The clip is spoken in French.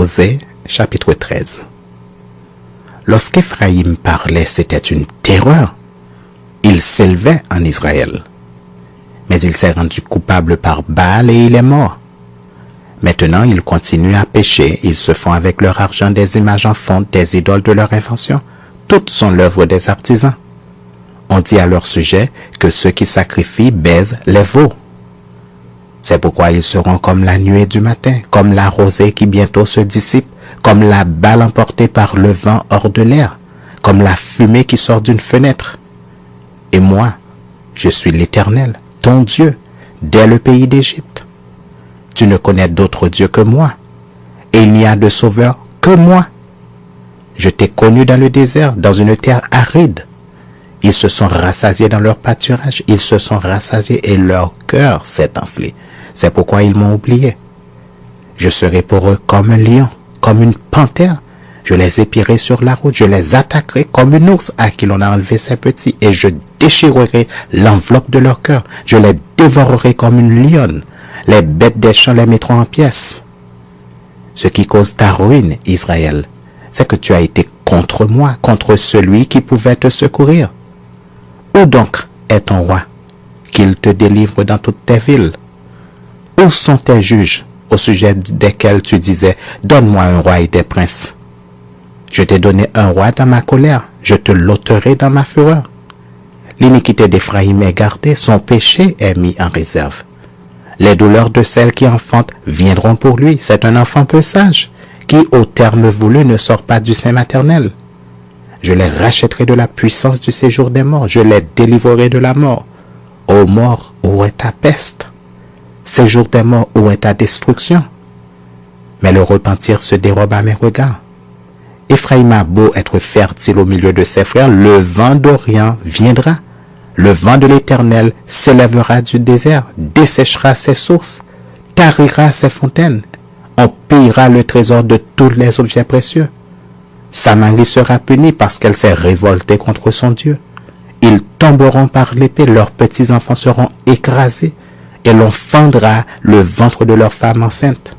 Osée, chapitre 13. Lorsqu'Éphraïm parlait, c'était une terreur. Il s'élevait en Israël. Mais il s'est rendu coupable par Baal et il est mort. Maintenant, ils continuent à pécher. Ils se font avec leur argent des images en fonte, des idoles de leur invention. Toutes sont l'œuvre des artisans. On dit à leur sujet que ceux qui sacrifient baisent les veaux. C'est pourquoi ils seront comme la nuée du matin, comme la rosée qui bientôt se dissipe, comme la balle emportée par le vent hors de l'air, comme la fumée qui sort d'une fenêtre. Et moi, je suis l'Éternel, ton Dieu, dès le pays d'Égypte. Tu ne connais d'autre Dieu que moi, et il n'y a de sauveur que moi. Je t'ai connu dans le désert, dans une terre aride. Ils se sont rassasiés dans leur pâturage, ils se sont rassasiés et leur cœur s'est enflé. C'est pourquoi ils m'ont oublié. Je serai pour eux comme un lion, comme une panthère. Je les épierai sur la route, je les attaquerai comme une ours à qui l'on a enlevé ses petits, et je déchirerai l'enveloppe de leur cœur. Je les dévorerai comme une lionne. Les bêtes des champs les mettront en pièces. Ce qui cause ta ruine, Israël, c'est que tu as été contre moi, contre celui qui pouvait te secourir. Où donc est ton roi, qu'il te délivre dans toutes tes villes? Où sont tes juges, au sujet desquels tu disais, donne-moi un roi et des princes? Je t'ai donné un roi dans ma colère, je te l'ôterai dans ma fureur. L'iniquité d'Éphraïm est gardée, son péché est mis en réserve. Les douleurs de celle qui enfante viendront pour lui, c'est un enfant peu sage, qui au terme voulu ne sort pas du sein maternel. Je les rachèterai de la puissance du séjour des morts, je les délivrerai de la mort. Ô mort, où est ta peste? Séjour des morts, où est ta destruction? Mais le repentir se dérobe à mes regards. Éphraïm a beau être fertile au milieu de ses frères, le vent d'Orient viendra. Le vent de l'Éternel s'élèvera du désert, desséchera ses sources, tarira ses fontaines. On pillera le trésor de tous les objets précieux. Samarie sera punie parce qu'elle s'est révoltée contre son Dieu. Ils tomberont par l'épée, leurs petits-enfants seront écrasés, et l'on fendra le ventre de leurs femmes enceintes.